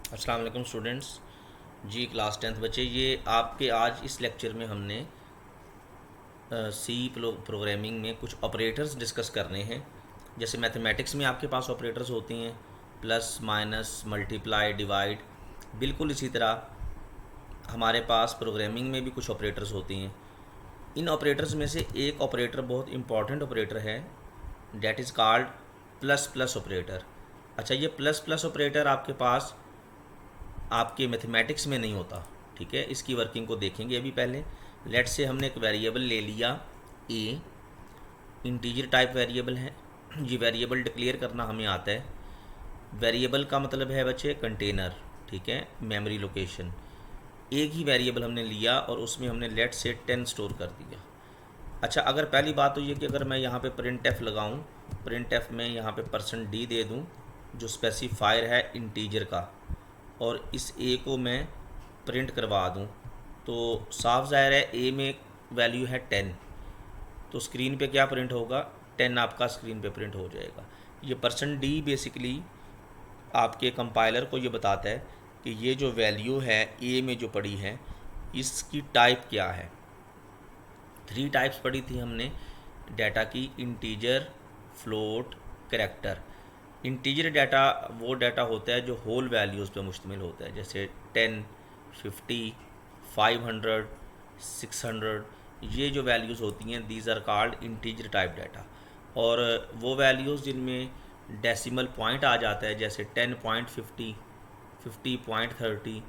अस्सलाम वालेकुम स्टूडेंट्स। जी class 10th बच्चे, ये आपके आज इस लेक्चर में हमने सी प्रोग्रामिंग में कुछ ऑपरेटर्स डिस्कस करने हैं। जैसे मैथमेटिक्स में आपके पास ऑपरेटर्स होती हैं, प्लस माइनस मल्टीप्लाई डिवाइड। बिल्कुल इसी तरह हमारे पास प्रोग्रामिंग में भी कुछ ऑपरेटर्स होती हैं। इन ऑपरेटर्स में से एक ऑपरेटर बहुत इंपॉर्टेंट ऑपरेटर है, that is called plus plus operator. अच्छा, ये प्लस प्लस ऑपरेटर आपके पास आपके मैथमेटिक्स में नहीं होता। ठीक है, इसकी वर्किंग को देखेंगे अभी। पहले लेट से हमने एक वेरिएबल ले लिया ए, इंटीजर टाइप वेरिएबल है। ये वेरिएबल डिक्लेयर करना हमें आता है। वेरिएबल का मतलब है बच्चे कंटेनर, ठीक है, मेमोरी लोकेशन। एक ही वेरिएबल हमने लिया और उसमें हमने लेट से 10 स्टोर कर दिया। अच्छा, अगर पहली बात तो ये कि अगर मैं यहाँ पे प्रिंट एफ लगाऊँ, प्रिंट एफ में यहाँ पे %d दे दूँ जो स्पेसिफायर है इंटीजर का, और इस ए को मैं प्रिंट करवा दूं, तो साफ ज़ाहिर है ए में वैल्यू है 10, तो स्क्रीन पे क्या प्रिंट होगा? 10 आपका स्क्रीन पे प्रिंट हो जाएगा। ये %d बेसिकली आपके कंपाइलर को ये बताता है कि ये जो वैल्यू है ए में जो पड़ी है इसकी टाइप क्या है। 3 टाइप्स पढ़ी थी हमने डाटा की, integer, float, character. Integer data वो डाटा होता है जो होल वैल्यूज़ पे मुश्तमिल होता है, जैसे 10, 50, 500, 600। ये जो वैल्यूज़ होती हैं these are called integer type data. और वो वैल्यूज़ जिनमें डेसिमल पॉइंट आ जाता है, जैसे 10.50, 50.30,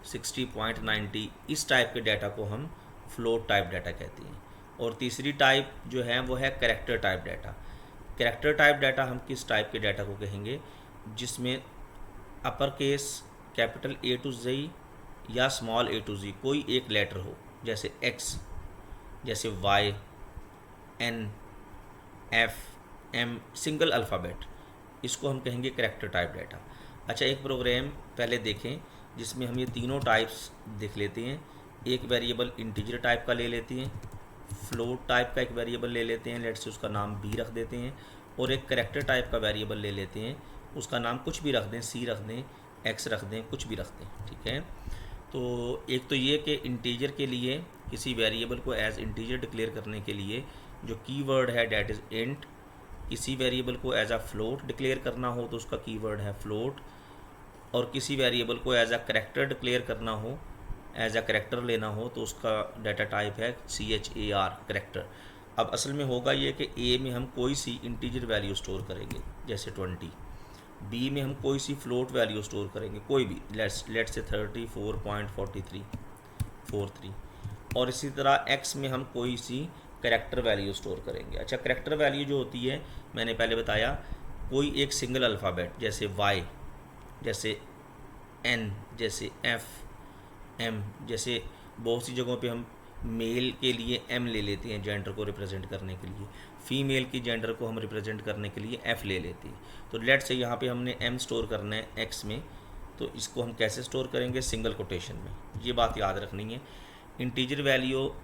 60.90, इस टाइप के डाटा को हम फ्लोट टाइप डाटा कहते हैं। और तीसरी टाइप जो है वो है character type data. Character type data हम किस टाइप के डाटा को कहेंगे? जिसमें upper case capital A to Z या स्मॉल ए टू जी कोई एक लेटर हो, जैसे एक्स, जैसे Y, N, F, M, single alphabet, इसको हम कहेंगे करैक्टर टाइप डाटा। अच्छा, एक प्रोग्राम पहले देखें जिसमें हम ये तीनों टाइप्स देख लेते हैं। एक वेरिएबल इंटीजर टाइप का ले लेते हैं, फ्लोट टाइप का एक वेरिएबल ले लेते हैं, लेट्स से उसका नाम बी रख देते हैं, और एक करैक्टर टाइप का वेरिएबल ले लेते हैं, उसका नाम कुछ भी रख दें, सी रख दें, एक्स रख दें, कुछ भी रख दें। ठीक है, तो एक तो ये कि इंटीजर के लिए किसी वेरिएबल को एज इंटीजर डिक्लेयर करने के लिए जो कीवर्ड है डैट इज़ इंट। किसी वेरिएबल को एज अ फ्लोट डिक्लेयर करना हो तो उसका कीवर्ड है फ्लोट। और किसी वेरिएबल को एज अ करैक्टर डिक्लेयर करना हो, एज अ करैक्टर लेना हो, तो उसका डाटा टाइप है CHAR, करैक्टर। अब असल में होगा ये कि ए में हम कोई सी इंटीजर वैल्यू स्टोर करेंगे जैसे 20, बी में हम कोई सी फ्लोट वैल्यू स्टोर करेंगे, कोई भी, लेट्स से 34.43, और इसी तरह एक्स में हम कोई सी करैक्टर वैल्यू स्टोर करेंगे। अच्छा, करैक्टर वैल्यू जो होती है मैंने पहले बताया, कोई एक सिंगल अल्फ़ाबेट, जैसे वाई, जैसे एन, जैसे एफ, एम, जैसे बहुत सी जगहों पे हम मेल के लिए एम ले लेते हैं जेंडर को रिप्रेजेंट करने के लिए, फीमेल की जेंडर को हम रिप्रेजेंट करने के लिए एफ़ ले लेते हैं। तो लेट से यहाँ पे हमने एम स्टोर करना है एक्स में, तो इसको हम कैसे स्टोर करेंगे? सिंगल कोटेशन में। ये बात याद रखनी है। इंटीजर वैल्यू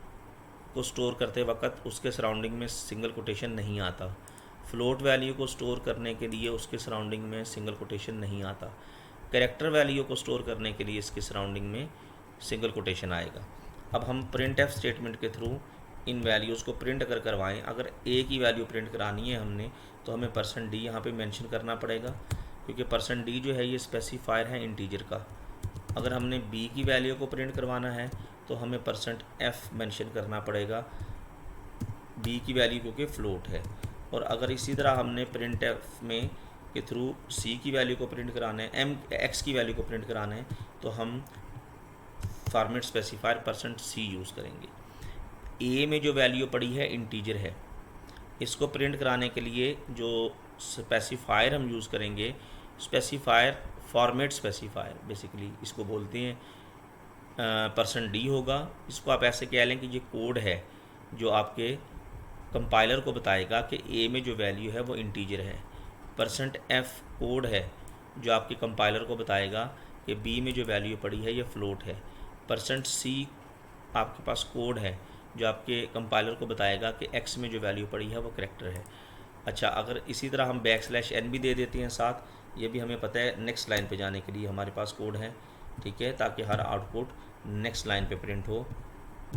को स्टोर करते वक्त उसके सराउंडिंग में सिंगल कोटेशन नहीं आता। फ्लोट वैल्यू को स्टोर करने के लिए उसके सराउंडिंग में सिंगल कोटेशन नहीं आता। कैरेक्टर वैल्यू को स्टोर करने के लिए इसके सराउंडिंग में सिंगल कोटेशन आएगा। अब हम प्रिंट एफ स्टेटमेंट के थ्रू इन वैल्यूज़ को प्रिंट अगर करवाएं, अगर ए की वैल्यू प्रिंट करानी है हमने, तो हमें %d यहाँ पे मेंशन करना पड़ेगा, क्योंकि %d जो है ये स्पेसिफायर है इंटीजर का। अगर हमने बी की वैल्यू को प्रिंट करवाना है तो हमें %f मेंशन करना पड़ेगा, बी की वैल्यू क्योंकि फ्लोट है। और अगर इसी तरह हमने प्रिंट एफ में के थ्रू सी की वैल्यू को प्रिंट कराना है, एम एक्स की वैल्यू को प्रिंट कराना है, तो हम फॉर्मेट स्पेसिफायर %c यूज़ करेंगे। ए में जो वैल्यू पड़ी है इंटीजर है, इसको प्रिंट कराने के लिए जो स्पेसिफायर हम यूज़ करेंगे, स्पेसिफायर फॉर्मेट स्पेसिफायर बेसिकली इसको बोलते हैं, %d होगा। इसको आप ऐसे कह लें कि ये कोड है जो आपके कंपाइलर को बताएगा कि ए में जो वैल्यू है वो इंटीजर है। %f कोड है जो आपके कंपाइलर को बताएगा कि बी में जो वैल्यू पड़ी है ये फ्लोट है। %c आपके पास कोड है जो आपके कंपाइलर को बताएगा कि x में जो वैल्यू पड़ी है वो करैक्टर है। अच्छा, अगर इसी तरह हम \n भी दे देते हैं साथ, ये भी हमें पता है नेक्स्ट लाइन पे जाने के लिए हमारे पास कोड है, ठीक है, ताकि हर आउटपुट नेक्स्ट लाइन पे प्रिंट हो।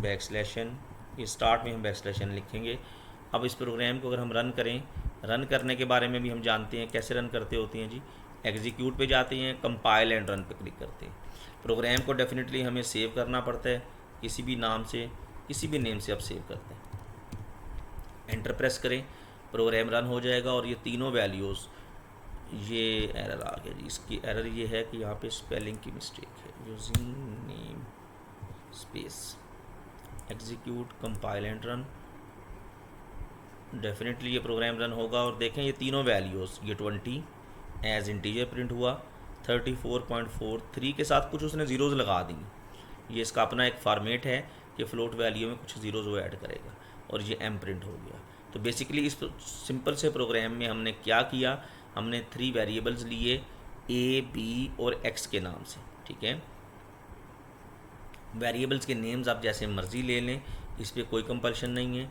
बैकस्लैशन, ये स्टार्ट में हम बैकस्लैशन लिखेंगे। अब इस प्रोग्राम को अगर हम रन करें, रन करने के बारे में भी हम जानते हैं कैसे रन करते होते हैं जी। एग्जीक्यूट पे जाते हैं, कंपाइल एंड रन पे क्लिक करते हैं। प्रोग्राम को डेफिनेटली हमें सेव करना पड़ता है, किसी भी नाम से, किसी भी नेम से आप सेव करते हैं। एंटर प्रेस करें, प्रोग्राम रन हो जाएगा। और ये तीनों वैल्यूज़, ये एरर आ गया जी। इसकी एरर ये है कि यहाँ पे स्पेलिंग की मिस्टेक है, using name space execute compile and run. Definitely ये प्रोग्राम रन होगा। और देखें ये तीनों वैल्यूज़, ये 20 एज इंटीजर प्रिंट हुआ, 34.43 के साथ कुछ उसने ज़ीरोज़ लगा दी। ये इसका अपना एक फॉर्मेट है कि फ़्लोट वैल्यू में कुछ ज़ीरोज़ वो ऐड करेगा, और ये एम प्रिंट हो गया। तो बेसिकली इस सिंपल से प्रोग्राम में हमने क्या किया, हमने 3 वेरिएबल्स लिए ए, बी और एक्स के नाम से, ठीक है। वेरिएबल्स के नेम्स आप जैसे मर्ज़ी ले लें, इस पर कोई कंपल्शन नहीं है।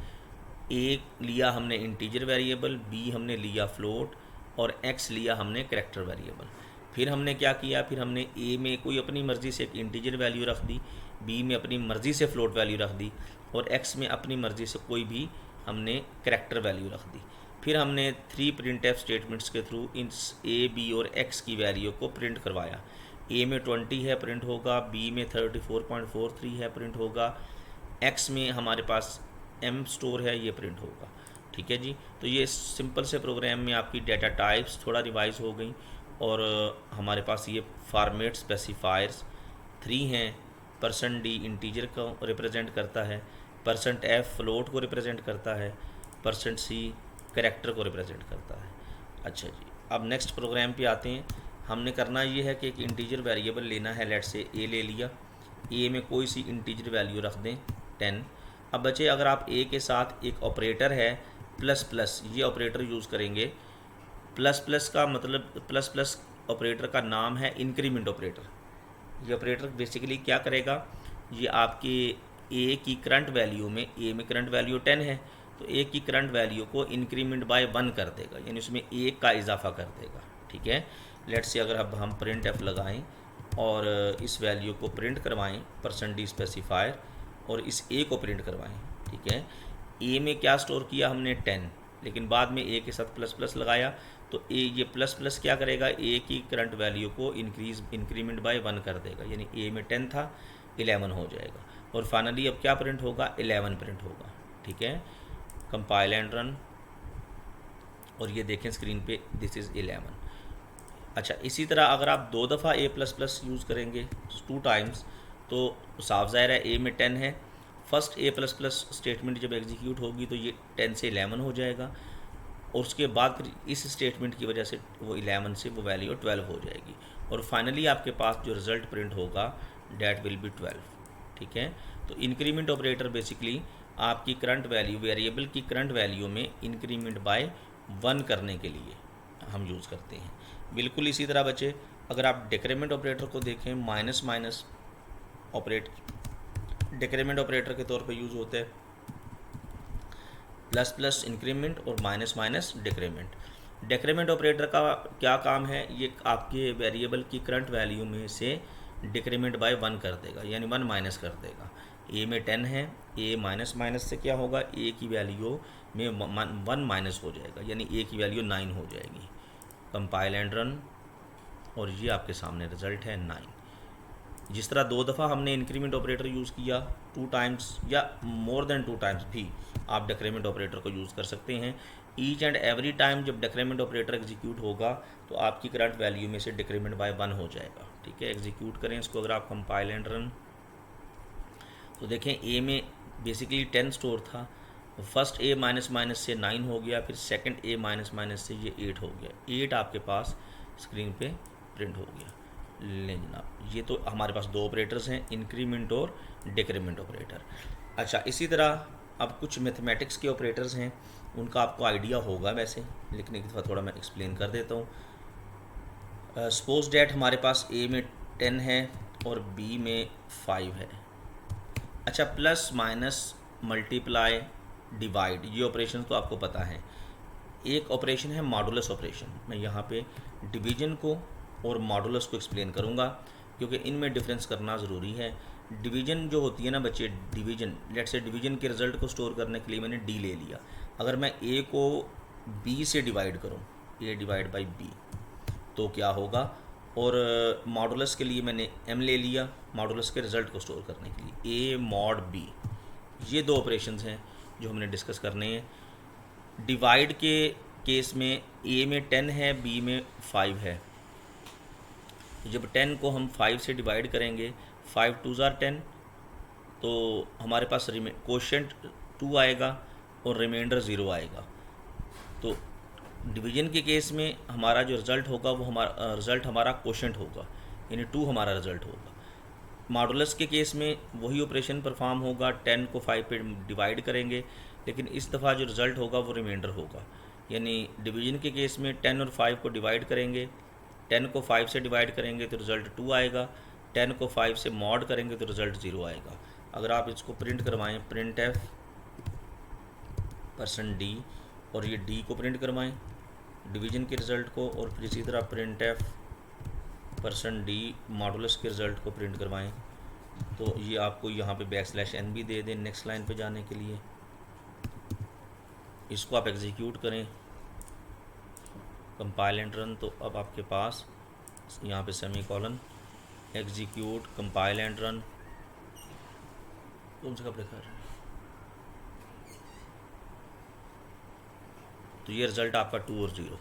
ए लिया हमने इंटीजर वेरिएबल, बी हमने लिया फ्लोट, और एक्स लिया हमने कैरेक्टर वेरिएबल। फिर हमने क्या किया, फिर हमने ए में कोई अपनी मर्ज़ी से एक इंटीजर वैल्यू रख दी, बी में अपनी मर्ज़ी से फ्लोट वैल्यू रख दी, और एक्स में अपनी मर्ज़ी से कोई भी हमने कैरेक्टर वैल्यू रख दी। फिर हमने 3 प्रिंटफ स्टेटमेंट्स के थ्रू इन ए, बी और एक्स की वैल्यू को प्रिंट करवाया। ए में 20 है, प्रिंट होगा। बी में 34.43 है, प्रिंट होगा। एक्स में हमारे पास एम स्टोर है, ये प्रिंट होगा, ठीक है जी। तो ये सिंपल से प्रोग्राम में आपकी डाटा टाइप्स थोड़ा रिवाइज हो गई, और हमारे पास ये फॉर्मेट स्पेसिफायर्स 3 हैं। %d इंटीजर को रिप्रेजेंट करता है, %f फ्लोट को रिप्रेजेंट करता है, %c कैरेक्टर को रिप्रेजेंट करता है। अच्छा जी, अब नेक्स्ट प्रोग्राम पे आते हैं। हमने करना ये है कि एक इंटीजर वेरिएबल लेना है, लेट से ए ले लिया। ए में कोई सी इंटीजर वैल्यू रख दें 10। अब बच्चे अगर आप ए के साथ एक ऑपरेटर है प्लस प्लस, ये ऑपरेटर यूज़ करेंगे। प्लस प्लस का मतलब, प्लस प्लस ऑपरेटर का नाम है इंक्रीमेंट ऑपरेटर। ये ऑपरेटर बेसिकली क्या करेगा, ये आपके ए की करंट वैल्यू में, ए में करंट वैल्यू 10 है, तो ए की करंट वैल्यू को इंक्रीमेंट बाय 1 कर देगा, यानी उसमें 1 का इजाफा कर देगा, ठीक है। लेट्स से अगर अब हम प्रिंट एफ लगाएं और इस वैल्यू को प्रिंट करवाएं, %d स्पेसिफायर, और इस ए को प्रिंट करवाएं, ठीक है। ए में क्या स्टोर किया हमने 10, लेकिन बाद में ए के साथ प्लस प्लस लगाया, तो ए ये प्लस प्लस क्या करेगा, ए की करंट वैल्यू को इंक्रीमेंट बाय 1 कर देगा, यानी ए में 10 था, 11 हो जाएगा। और फाइनली अब क्या प्रिंट होगा, 11 प्रिंट होगा, ठीक है। कंपाइल एंड रन, और ये देखें स्क्रीन पे, दिस इज़ 11। अच्छा, इसी तरह अगर आप 2 दफ़ा ए प्लस प्लस यूज़ करेंगे 2 टाइम्स, तो साफ ज़ाहिर है ए में 10 है, first A plus plus statement जब एग्जीक्यूट होगी तो ये 10 से 11 हो जाएगा, और उसके बाद फिर इस स्टेटमेंट की वजह से वो 11 से वो वैल्यू 12 हो जाएगी, और फाइनली आपके पास जो रिज़ल्ट प्रिंट होगा डैट विल बी 12, ठीक है। तो इंक्रीमेंट ऑपरेटर बेसिकली आपकी करंट वैल्यू, वेरिएबल की करंट वैल्यू में इंक्रीमेंट बाय 1 करने के लिए हम यूज़ करते हैं। बिल्कुल इसी तरह बच्चे अगर आप डिक्रीमेंट ऑपरेटर को देखें, माइनस माइनस डिक्रीमेंट ऑपरेटर के तौर पे यूज़ होता है, प्लस प्लस इंक्रीमेंट और minus minus decrement. Decrement operator का क्या काम है, ये आपके वेरिएबल की करंट वैल्यू में से डिक्रीमेंट बाय 1 कर देगा, यानी 1 माइनस कर देगा। ए में 10 है, ए माइनस माइनस से क्या होगा, ए की वैल्यू में 1 माइनस हो जाएगा, यानी ए की वैल्यू 9 हो जाएगी। कंपाइल एंड रन, और ये आपके सामने रिज़ल्ट है 9। जिस तरह 2 दफ़ा हमने इंक्रीमेंट ऑपरेटर यूज़ किया, 2 टाइम्स या मोर देन 2 टाइम्स भी आप डिक्रीमेंट ऑपरेटर को यूज़ कर सकते हैं। ईच एंड एवरी टाइम जब डिक्रीमेंट ऑपरेटर एग्जीक्यूट होगा तो आपकी करंट वैल्यू में से डिक्रीमेंट बाय 1 हो जाएगा, ठीक है। एग्जीक्यूट करें इसको अगर आप कंपाइल एंड रन, तो देखें ए में बेसिकली 10 स्टोर था, फर्स्ट ए माइनस माइनस से 9 हो गया, फिर सेकंड ए माइनस माइनस से ये 8 हो गया, 8 आपके पास स्क्रीन पे प्रिंट हो गया। लें जनाब, ये तो हमारे पास 2 ऑपरेटर्स हैं, इंक्रीमेंट और डिक्रीमेंट ऑपरेटर। अच्छा, इसी तरह अब कुछ मैथमेटिक्स के ऑपरेटर्स हैं, उनका आपको आइडिया होगा वैसे, लेकिन एक दफ़ा थोड़ा मैं एक्सप्लेन कर देता हूँ। सपोज डैट हमारे पास ए में 10 है और बी में 5 है। अच्छा, प्लस माइनस मल्टीप्लाई डिवाइड, ये ऑपरेशन तो आपको पता है। एक ऑपरेशन है मॉडुलस ऑपरेशन। मैं यहाँ पे डिवीजन को और मॉडुलस को एक्सप्लेन करूँगा क्योंकि इनमें डिफरेंस करना ज़रूरी है। डिवीजन जो होती है ना बच्चे, डिवीजन, लेट से डिवीजन के रिज़ल्ट को स्टोर करने के लिए मैंने डी ले लिया। अगर मैं ए को बी से डिवाइड करूँ, ए डिवाइड बाई बी, तो क्या होगा। और मॉडुलस के लिए मैंने एम ले लिया, मॉडुलस के रिज़ल्ट को स्टोर करने के लिए ए मॉड बी। ये दो ऑपरेशंस हैं जो हमने डिस्कस करने हैं। डिवाइड के केस में ए में 10 है, बी में 5 है। जब 10 को हम 5 से डिवाइड करेंगे, 5 2 ज़ार 10, तो हमारे पास कोशेंट 2 आएगा और रिमाइंडर 0 आएगा। तो डिवीजन के केस में हमारा जो रिज़ल्ट होगा वो हमारा कोशेंट होगा, यानी 2 हमारा रिज़ल्ट होगा। मॉडुलस के केस में वही ऑपरेशन परफॉर्म होगा, 10 को 5 पे डिवाइड करेंगे, लेकिन इस दफ़ा जो रिज़ल्ट होगा वो रिमाइंडर होगा। यानी डिवीजन के केस में 10 और 5 को डिवाइड करेंगे, 10 को 5 से डिवाइड करेंगे तो रिज़ल्ट 2 आएगा, 10 को 5 से मॉड करेंगे तो रिज़ल्ट 0 आएगा। अगर आप इसको प्रिंट करवाएं, प्रिंट एफ %d, और ये d को प्रिंट करवाएं डिवीजन के रिज़ल्ट को, और फिर इसी तरह प्रिंट एफ %d मॉडुलस के रिज़ल्ट को प्रिंट करवाएं, तो ये आपको यहाँ पे \n भी दे दें नेक्स्ट लाइन पे जाने के लिए। इसको आप एग्जीक्यूट करें, कंपाइल एंड रन, तो अब आपके पास यहाँ पे semicolon, execute, compile and run, कौन सा कब लिखा है, तो ये रिज़ल्ट आपका 2 और 0।